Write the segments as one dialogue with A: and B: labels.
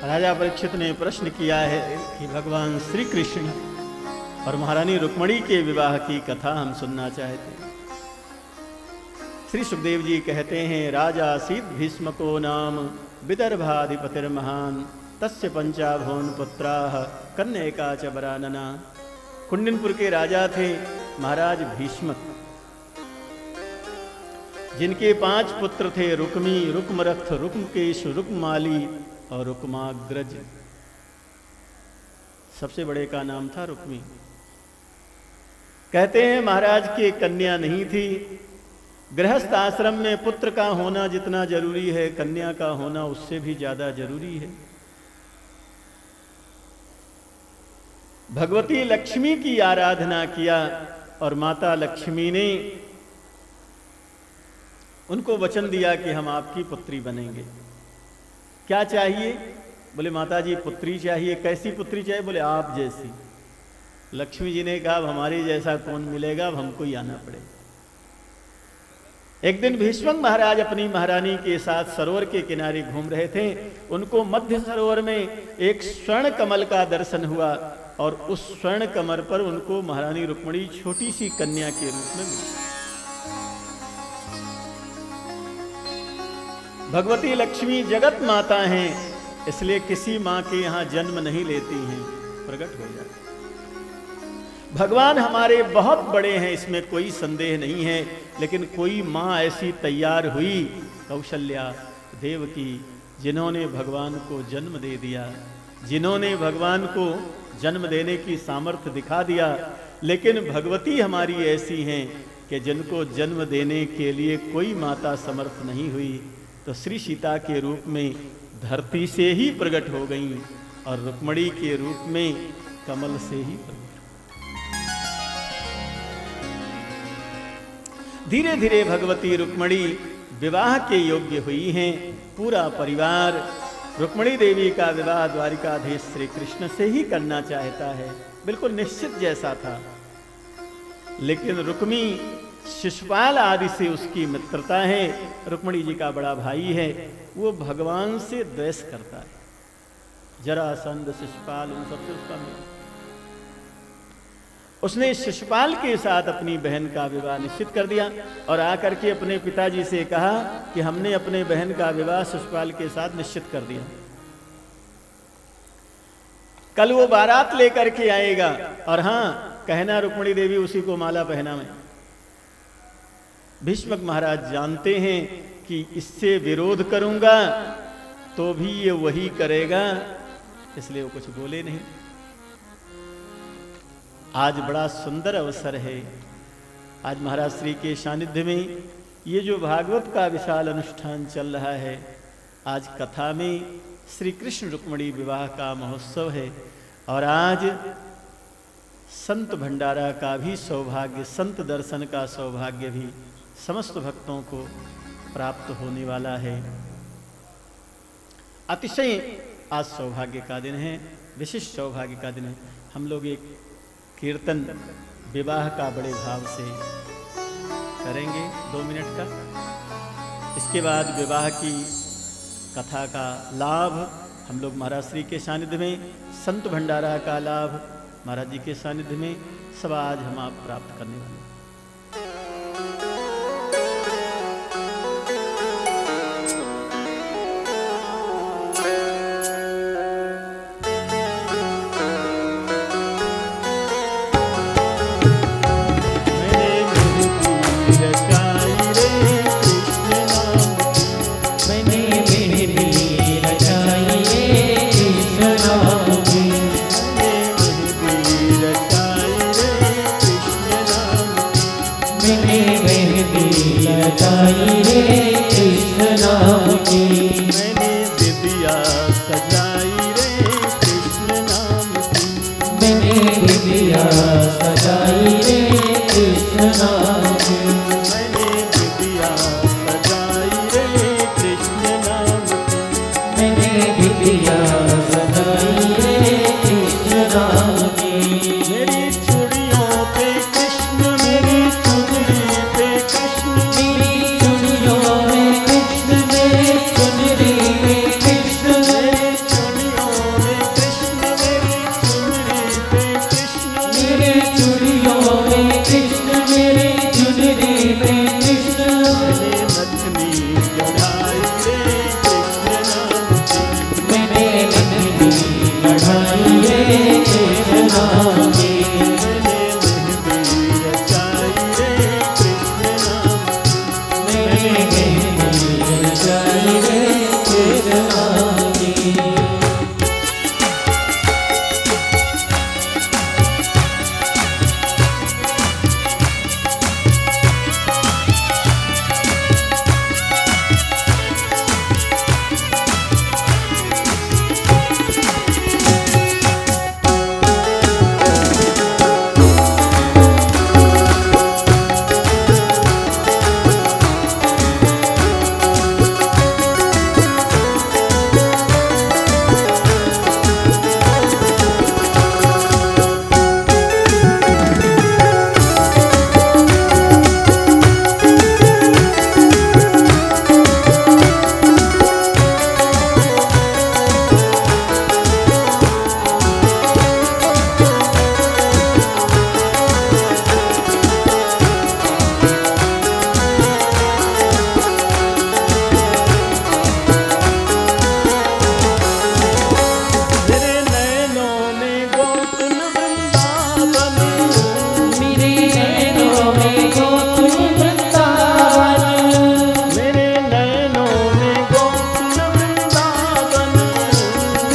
A: राजा परीक्षित ने प्रश्न किया है कि भगवान श्री कृष्ण और महारानी रुक्मणी के विवाह की कथा हम सुनना चाहते हैं। श्री सुखदेव जी कहते हैं, राजा आसीत् भीष्मको नाम विदर्भाधिपतिर्महान तस्य पंचाभून पुत्राः कन्यका च वरानना। कुंडिनपुर के राजा थे महाराज भीष्मक, जिनके 5 पुत्र थे, रुक्मी, रुक्मरथ, रुक्मकेश, रुक्माली और रुक्माग्रज। सबसे बड़े का नाम था रुक्मी। कहते हैं महाराज की कन्या नहीं थी। गृहस्थ आश्रम में पुत्र का होना जितना जरूरी है, कन्या का होना उससे भी ज्यादा जरूरी है। भगवती लक्ष्मी की आराधना किया और माता लक्ष्मी ने उनको वचन दिया कि हम आपकी पुत्री बनेंगे। क्या चाहिए? बोले माताजी पुत्री चाहिए। कैसी पुत्री चाहिए? बोले आप जैसी। लक्ष्मी जी ने कहा अब हमारे जैसा कौन मिलेगा, अब हमको ही आना पड़ेगा। एक दिन भीष्मक महाराज अपनी महारानी के साथ सरोवर के किनारे घूम रहे थे। उनको मध्य सरोवर में एक स्वर्ण कमल का दर्शन हुआ और उस स्वर्ण कमल पर उनको महारानी रुक्मणी छोटी सी कन्या के रूप में मिली। भगवती लक्ष्मी जगत माता हैं, इसलिए किसी मां के यहां जन्म नहीं लेती हैं, प्रकट हो जाती। भगवान हमारे बहुत बड़े हैं, इसमें कोई संदेह नहीं है, लेकिन कोई मां ऐसी तैयार हुई, कौशल्या, देवकी, जिन्होंने भगवान को जन्म दे दिया, जिन्होंने भगवान को जन्म देने की सामर्थ्य दिखा दिया। लेकिन भगवती हमारी ऐसी हैं कि जिनको जन्म देने के लिए कोई माता समर्थ नहीं हुई, तो श्री सीता के रूप में धरती से ही प्रकट हो गई और रुक्मणी के रूप में कमल से ही प्रकट। धीरे धीरे भगवती रुक्मणी विवाह के योग्य हुई हैं। पूरा परिवार रुक्मणी देवी का विवाह द्वारिकाधीश श्री कृष्ण से ही करना चाहता है, बिल्कुल निश्चित जैसा था। लेकिन रुक्मी शिशुपाल आदि से उसकी मित्रता है, रुक्मणी जी का बड़ा भाई है, वो भगवान से द्वेष करता है। जरासंध, शिशुपाल, उन सबसे उसका मेल। उसने शिशुपाल के साथ अपनी बहन का विवाह निश्चित कर दिया और आकर के अपने पिताजी से कहा कि हमने अपने बहन का विवाह शिशुपाल के साथ निश्चित कर दिया, कल वो बारात लेकर के आएगा और हाँ कहना रुक्मणी देवी उसी को माला पहना मैं। भीष्मक महाराज जानते हैं कि इससे विरोध करूंगा तो भी ये वही करेगा, इसलिए वो कुछ बोले नहीं। आज बड़ा सुंदर अवसर है। आज महाराज श्री के सानिध्य में ये जो भागवत का विशाल अनुष्ठान चल रहा है, आज कथा में श्री कृष्ण रुक्मणी विवाह का महोत्सव है और आज संत भंडारा का भी सौभाग्य, संत दर्शन का सौभाग्य भी समस्त भक्तों को प्राप्त होने वाला है। अतिशय आज सौभाग्य का दिन है, विशिष्ट सौभाग्य का दिन है। हम लोग एक कीर्तन विवाह का बड़े भाव से करेंगे 2 मिनट का। इसके बाद विवाह की कथा का लाभ हम लोग महाराज श्री के सानिध्य में, संत भंडारा का लाभ महाराज जी के सानिध्य में सब आज हम आप प्राप्त करने वाले हैं।
B: मैंने मेहंदी लगाई रे कृष्ण नाम की,
A: मैंने बिंदिया सजाई रे कृष्ण नाम की,
B: मैंने बिंदिया सजाई रे कृष्ण नाम की,
A: मैंने बिंदिया सजाई रे कृष्ण नाम की,
B: मैंने बिंदिया सजाई रे कृष्ण नाम की।
A: मेरी चूड़ियों पे कृष्ण, मेरी चुनरी पे कृष्ण,
B: मेरी चुड़ियों में कृष्ण, मेरी चुनरी में कृष्ण,
A: मेरी चूड़ियों में कृष्ण, मेरी चुनरी पे कृष्ण,
B: मेरे चूड़ियों में कृष्ण, मेरे चुनरी में कृष्ण,
A: मैंने नथनी गढ़ाई रे कृष्ण नाम की,
B: मैंने मेहंदी लगाई रे कृष्ण नाम की,
A: मैंने मेहंदी रचाई रे कृष्ण नाम की,
B: मैंने मेहंदी लगाई रे कृष्ण नाम की।
A: मेरे नैनों में गोकुल वृंदावन,
B: मेरे नैनों में गोकुल वृंदावन,
A: मेरे नैनों में गोकुल वृंदावन,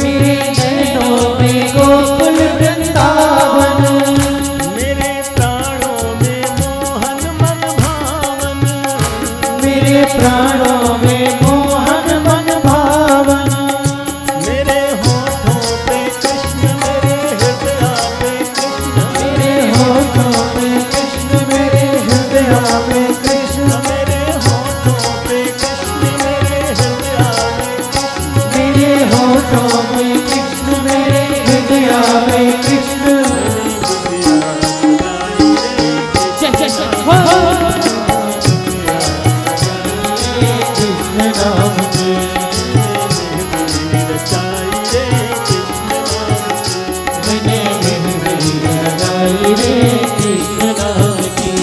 B: मेरे नैनों में गोकुल वृंदावन,
A: मेरे प्राणों में मोहन मन भावन,
B: मेरे प्राणों में मोहन मन भावन,
A: मेरे होठों पे कृष्ण, मेरे हृदय पे कृष्ण,
B: मेरे होठों पे कृष्ण, मेरे हृदय पे कृष्ण,
A: मेरे होठों पे कृष्ण, मेरे हृदय पे कृष्ण,
B: मेरे होठों में कृष्ण, मेरे हृदय में कृष्ण, कृष्ण नाम की, मैंने मेहंदी लगाई रे कृष्ण नाम की।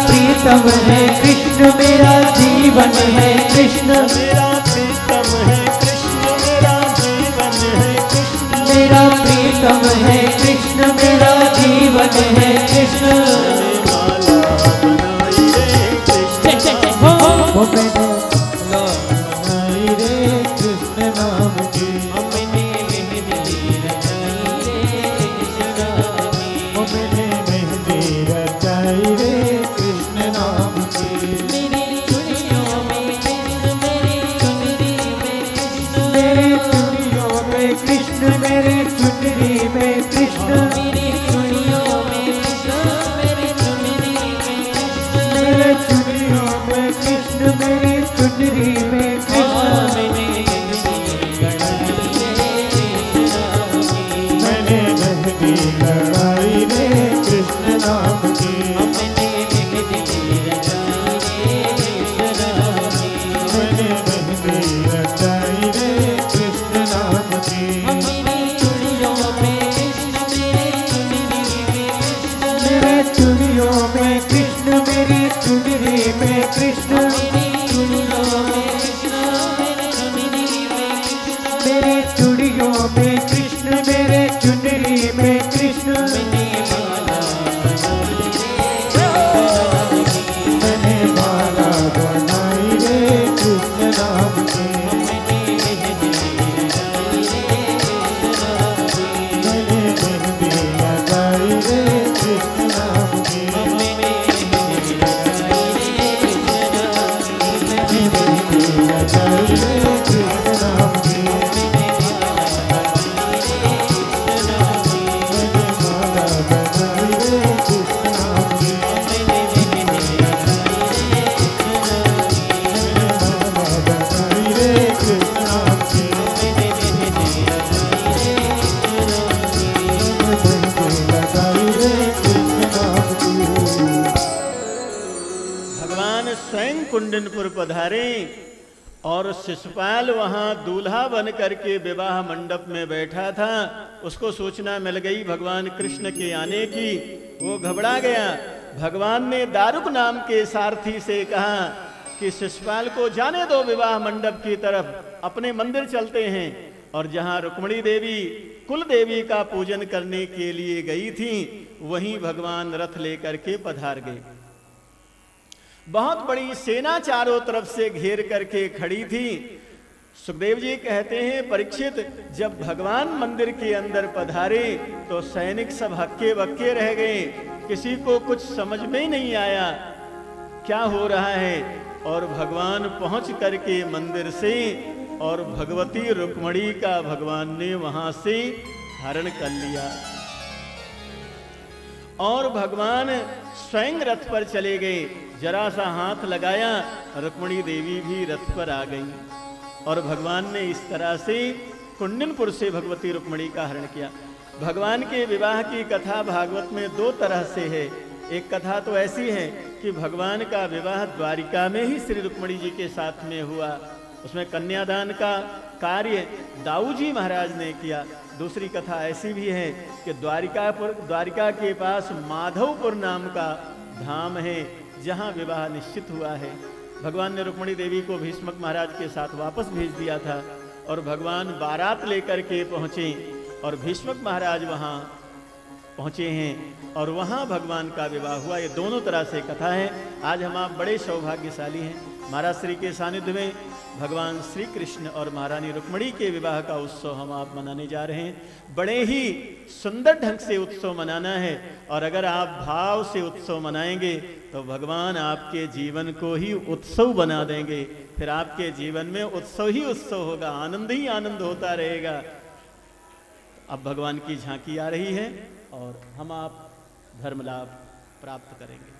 B: प्रीतम है कृष्ण मेरा जीवन है कृष्ण,
A: मेरा प्रीतम है कृष्ण, मेरा जीवन है कृष्ण,
B: मेरा प्रीतम है कृष्ण। मेरी चूड़ियों में कृष्ण मेरी
C: चूड़ियों में कृष्ण, मेरी चुनरी में कृष्ण,
B: मेरी चूड़ियों में कृष्ण मेरी चुनरी में कृष्ण
C: मेरी चूड़ियों में कृष्ण, मेरे चुनरी में कृष्ण। मैंने माला बनाई रे कृष्ण नाम की, मैंने मेहंदी लगाई रे कृष्ण नाम की, मैंने मेहंदी लगाई रे कृष्ण नाम की,
A: कुंडनपुर पधारे और शिशुपाल वहां दूल्हा बन करके विवाह मंडप में बैठा था। उसको सूचना मिल गई भगवान कृष्ण के आने की। वो घबरा गया। भगवान ने दारुक नाम के सारथी से कहा कि शिशुपाल को जाने दो विवाह मंडप की तरफ, अपने मंदिर चलते हैं। और जहां रुक्मिणी देवी कुल देवी का पूजन करने के लिए गई थी, वहीं भगवान रथ लेकर के पधार गए। बहुत बड़ी सेना चारों तरफ से घेर करके खड़ी थी। सुखदेव जी कहते हैं, परीक्षित, जब भगवान मंदिर के अंदर पधारे तो सैनिक सब हक्के बक्के रह गए। किसी को कुछ समझ में ही नहीं आया क्या हो रहा है। और भगवान पहुंच करके मंदिर से और भगवती रुक्मिणी का भगवान ने वहां से हरण कर लिया। और भगवान स्वयं रथ पर चले गए। जरा सा हाथ लगाया, रुक्मिणी देवी भी रथ पर आ गई। और भगवान ने इस तरह से कुंडनपुर से भगवती रुक्मिणी का हरण किया। भगवान के विवाह की कथा भागवत में दो तरह से है। एक कथा तो ऐसी है कि भगवान का विवाह द्वारिका में ही श्री रुक्मिणी जी के साथ में हुआ। उसमें कन्यादान का कार्य दाऊ जी महाराज ने किया। दूसरी कथा ऐसी भी है कि द्वारिका के पास माधवपुर नाम का धाम है, जहां विवाह निश्चित हुआ है। भगवान ने रुक्मिणी देवी को भीष्मक महाराज के साथ वापस भेज दिया था और भगवान बारात लेकर के पहुंचे और भीष्मक महाराज वहां पहुंचे हैं और वहां भगवान का विवाह हुआ। ये दोनों तरह से कथा है। आज हम आप बड़े सौभाग्यशाली हैं। महाराज श्री के सानिध्य में भगवान श्री कृष्ण और महारानी रुक्मिणी के विवाह का उत्सव हम आप मनाने जा रहे हैं। बड़े ही सुंदर ढंग से उत्सव मनाना है। और अगर आप भाव से उत्सव मनाएंगे तो भगवान आपके जीवन को ही उत्सव बना देंगे। फिर आपके जीवन में उत्सव ही उत्सव होगा, आनंद ही आनंद होता रहेगा। अब भगवान की झांकी आ रही है और हम आप धर्म लाभ प्राप्त करेंगे।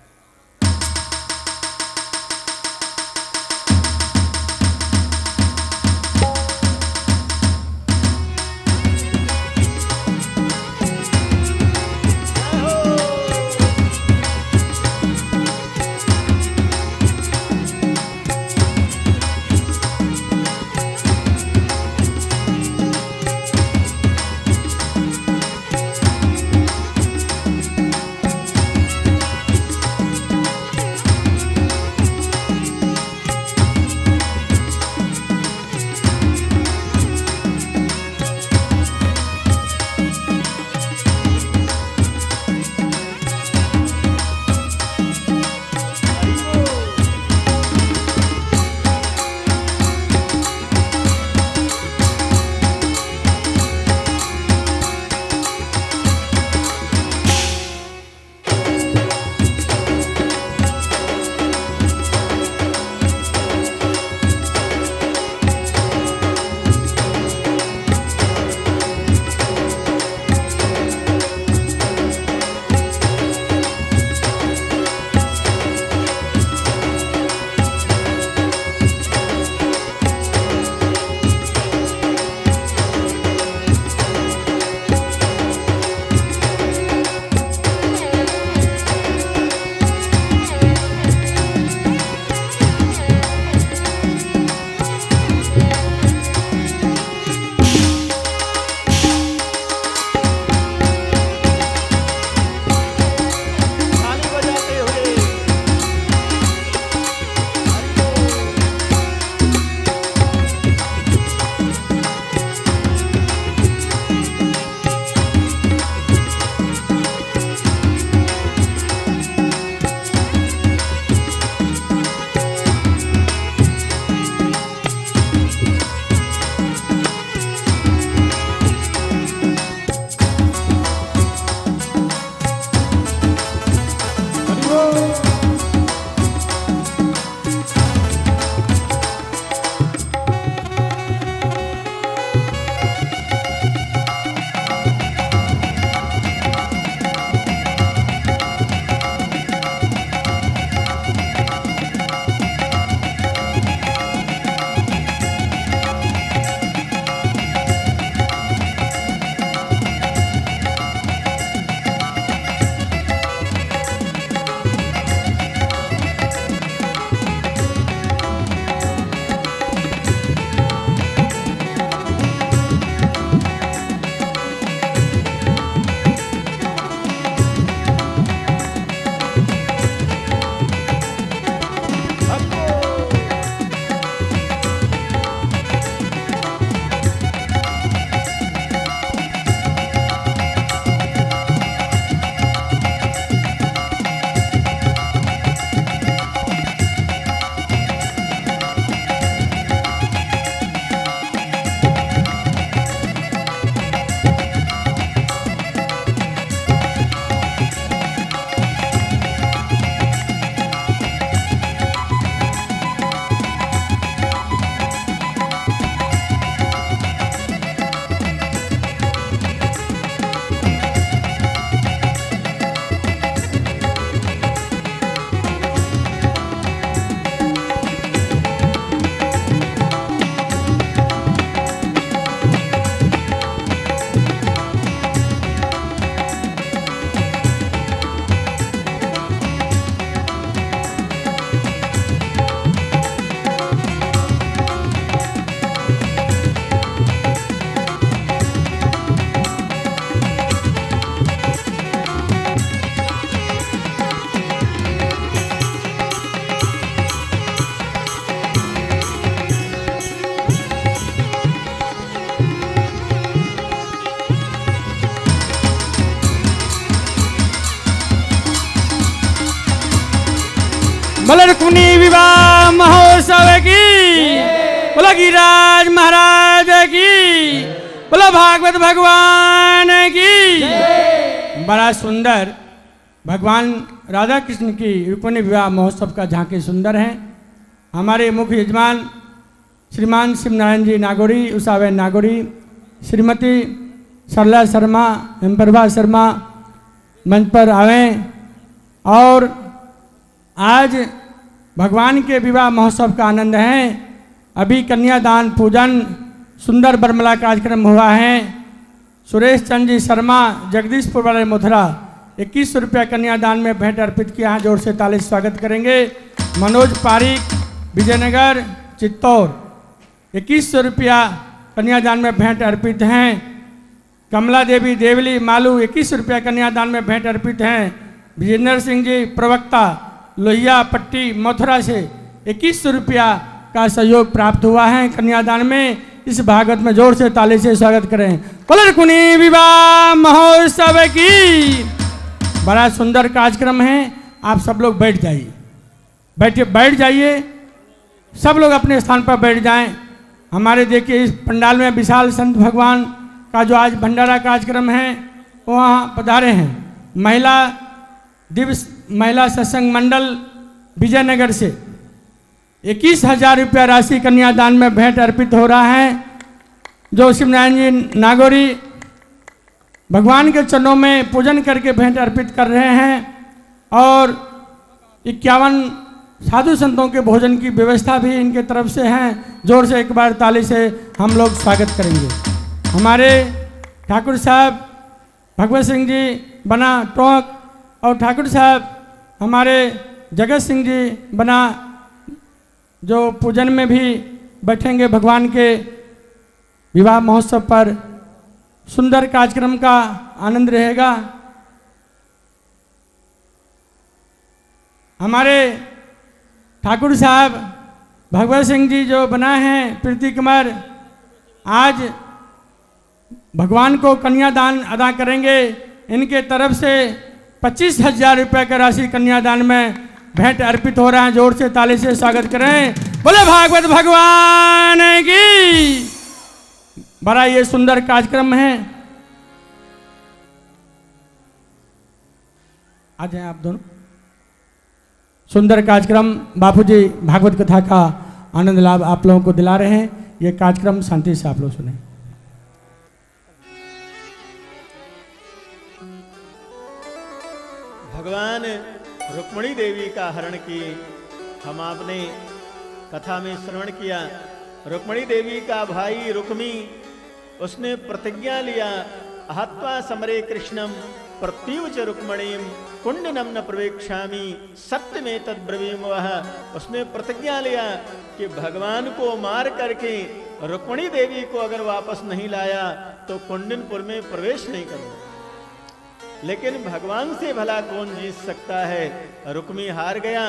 D: बोला रुक्मिणी विवाह महोत्सव की, बोला गिरिराज महाराज की, बोला भागवत भगवान की। बड़ा सुंदर भगवान राधा कृष्ण की रुक्मिणी विवाह महोत्सव का झांकी सुंदर है। हमारे मुख्य यजमान श्रीमान शिवनारायण जी नागौरी, उषाबेन नागौरी, श्रीमती सरला शर्मा, हेमप्रभा शर्मा मंच पर आवें और आज भगवान के विवाह महोत्सव का आनंद है। अभी कन्यादान पूजन सुंदर बरमला कार्यक्रम हुआ है। सुरेश चंद जी शर्मा जगदीशपुर वाले मथुरा 2100 रुपया कन्यादान में भेंट अर्पित किया है। जोर से ताली से स्वागत करेंगे। मनोज पारिक विजयनगर चित्तौड़ 2100 रुपया कन्यादान में भेंट अर्पित हैं। कमला देवी देवली मालू 2100 रुपया कन्यादान में भेंट अर्पित हैं। विजेंद्र सिंह जी प्रवक्ता लोहिया पट्टी मथुरा से 2100 रुपया का सहयोग प्राप्त हुआ है कन्यादान में। इस भागवत में जोर से ताली से स्वागत करें। बोला रुक्मिणी विवाह महोत्सव की। बड़ा सुंदर कार्यक्रम है। आप सब लोग बैठ जाइए, बैठ जाइए, सब लोग अपने स्थान पर बैठ जाएं। हमारे देखिए इस पंडाल में विशाल संत भगवान का जो आज भंडारा कार्यक्रम है वो वहाँ पधारे हैं। महिला दिवस महिला सत्संग मंडल विजयनगर से 21,000 रुपया राशि कन्यादान में भेंट अर्पित हो रहा है। जो शिवनारायण जी नागौरी भगवान के चरणों में पूजन करके भेंट अर्पित कर रहे हैं और 51 साधु संतों के भोजन की व्यवस्था भी इनके तरफ से है। जोर से एक बार ताली से हम लोग स्वागत करेंगे। हमारे ठाकुर साहब भगवत सिंह जी बना टोंक और ठाकुर साहब हमारे जगत सिंह जी बना जो पूजन में भी बैठेंगे भगवान के विवाह महोत्सव पर। सुंदर कार्यक्रम का आनंद रहेगा। हमारे ठाकुर साहब भगवत सिंह जी जो बना है प्रीति कुमार आज भगवान को कन्यादान अदा करेंगे। इनके तरफ से 25,000 रुपये का राशि कन्यादान में भेंट अर्पित हो रहा है। जोर से ताली से स्वागत करें। बोले भागवत भगवान की। बड़ा ये सुंदर कार्यक्रम है। आ जाए आप दोनों। सुंदर कार्यक्रम बापूजी भागवत कथा का आनंद लाभ आप लोगों को दिला रहे हैं। ये कार्यक्रम शांति से आप लोग सुने।
A: भगवान रुक्मिणी देवी का हरण किए हम आपने कथा में श्रवण किया। रुक्मिणी देवी का भाई रुक्मी उसने प्रतिज्ञा लिया, हत्वा समरे कृष्णम प्रत्युच रुक्मणीम कुंडनम न प्रवेक्षामि सत्य में तद्ब्रवीम। वह उसने प्रतिज्ञा लिया कि भगवान को मार करके रुक्मिणी देवी को अगर वापस नहीं लाया तो कुंडनपुर में प्रवेश नहीं करूंगा। लेकिन भगवान से भला कौन जीत सकता है। रुक्मी हार गया।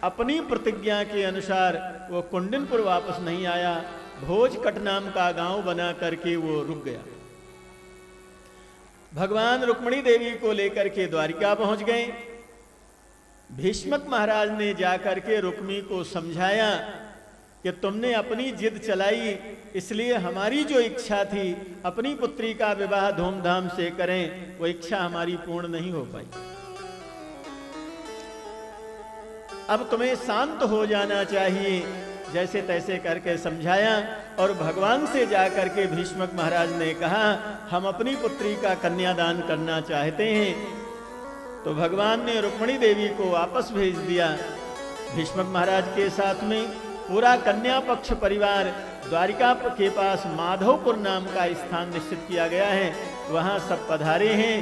A: अपनी प्रतिज्ञा के अनुसार वो कुंडनपुर वापस नहीं आया। भोजकट नाम का गांव बना करके वो रुक गया। भगवान रुक्मिणी देवी को लेकर के द्वारिका पहुंच गए। भीष्मक महाराज ने जाकर के रुक्मी को समझाया कि तुमने अपनी जिद चलाई, इसलिए हमारी जो इच्छा थी अपनी पुत्री का विवाह धूमधाम से करें, वो इच्छा हमारी पूर्ण नहीं हो पाई। अब तुम्हें शांत हो जाना चाहिए। जैसे तैसे करके समझाया और भगवान से जाकर के भीष्मक महाराज ने कहा हम अपनी पुत्री का कन्यादान करना चाहते हैं। तो भगवान ने रुक्मिणी देवी को वापस भेज दिया। भीष्मक महाराज के साथ में पूरा कन्या पक्ष परिवार द्वारिका के पास माधवपुर नाम का स्थान निश्चित किया गया है, वहां सब पधारे हैं।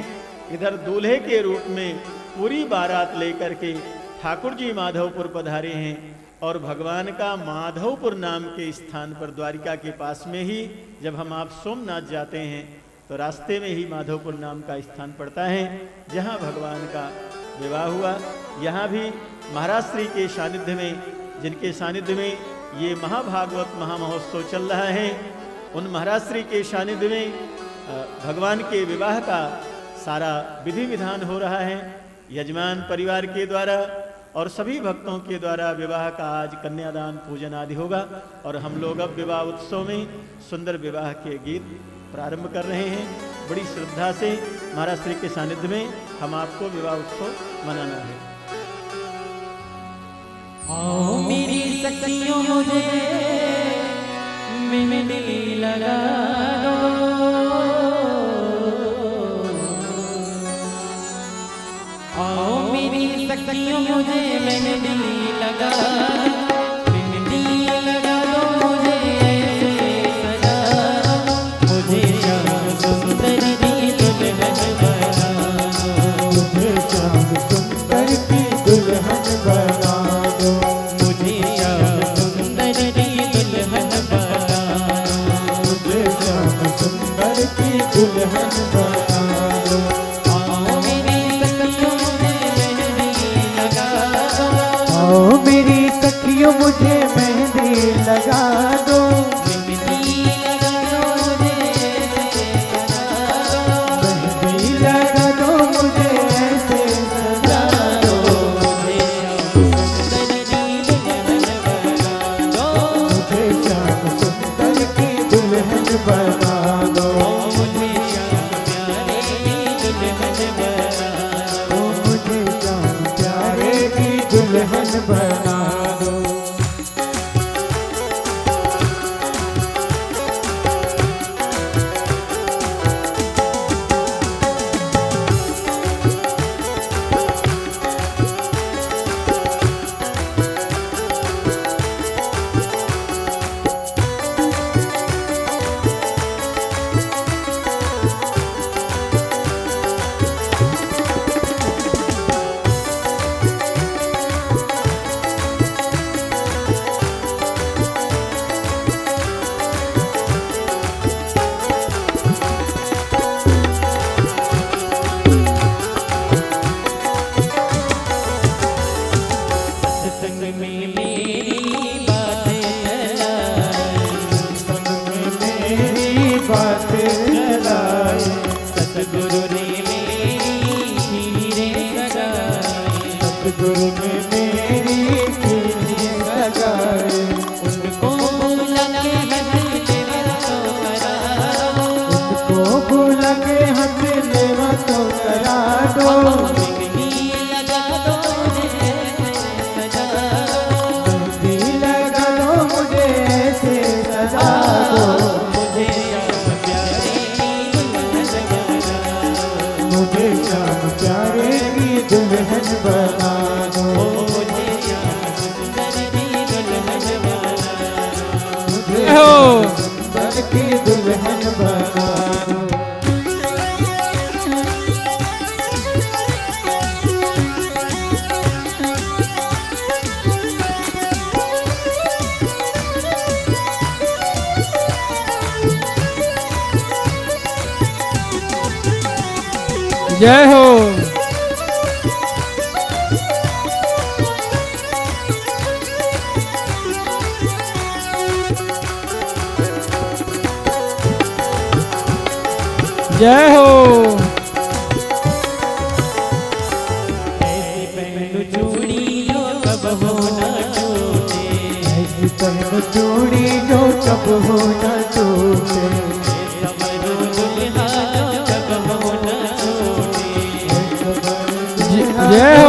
A: इधर दूल्हे के रूप में पूरी बारात लेकर के ठाकुर जी माधवपुर पधारे हैं और भगवान का माधवपुर नाम के स्थान पर द्वारिका के पास में ही जब हम आप सोमनाथ जाते हैं तो रास्ते में ही माधवपुर नाम का स्थान पड़ता है जहां भगवान का विवाह हुआ। यहाँ भी महाराज श्री के सानिध्य में, जिनके सानिध्य में ये महाभागवत महामहोत्सव चल रहा है, उन महाराज श्री के सानिध्य में भगवान के विवाह का सारा विधि विधान हो रहा है यजमान परिवार के द्वारा और सभी भक्तों के द्वारा विवाह का आज कन्यादान पूजन आदि होगा। और हम लोग अब विवाह उत्सव में सुंदर विवाह के गीत प्रारंभ कर रहे हैं। बड़ी श्रद्धा से महाराज श्री के सानिध्य में हम आपको विवाह उत्सव मनाना है।
B: आओ मेरी सखियों मुझे मेहंदी लगा दो, आओ मेरी सखियों मुझे मेहंदी लगा दो, मेहंदी लगा दो मुझे ऐसे सजा दो, मुझे श्याम सुंदर की दुल्हन बना दो,
C: मुझे श्याम सुंदर की दुल्हन बना दो,
B: मुझे श्याम सुंदर की दुल्हन बना दो,
C: मुझे श्याम सुंदर की दुल्हन बना दो।
B: आओ मेरी सखियों मुझे मेहंदी लगा दो,
C: आओ मेरी सखियों मुझे मेहंदी लगा दो,
B: मेहंदी लगा दो मुझे ऐसे सजा दो,
C: मेहंदी लगा दो मुझे ऐसे सजा दो,
B: मुझे श्याम सुंदर की दुल्हन बना दो,
C: मुझे श्याम प्यारे की दुल्हन बना दो।
B: सत्संग में मेरी बातें
C: मेरी बात चलाए,
B: सतगुरु ने मेरी हीरे सजाए,
C: सतगुरु ने मेरी कीर्ति लगाए,
B: उनको भूला के हंसने तो करा दो,
C: उनको भूला के हंसने तो करा दो,
B: मेहंदी लगा दो मुझे ऐसे सजा दो,
C: मेहंदी लगा दो मुझे ऐसे सजा दो,
B: मुझे श्याम प्यारे की दुल्हन बना दो,
C: मुझे श्याम प्यारे की दुल्हन बना दो,
B: मुझे श्याम सुंदर की दुल्हन बना दो,
C: मुझे
D: हो।
C: सुंदर की दुल्हन बना दो।
D: जय हो। जय हो।
B: ऐसी पहनु चूड़ी जो कब हो न टूटे,
C: ऐसी पहन चूड़ी जो कब हो न टूटे,
B: समरू दुल्हा जो कब हो न टूटे,
D: जय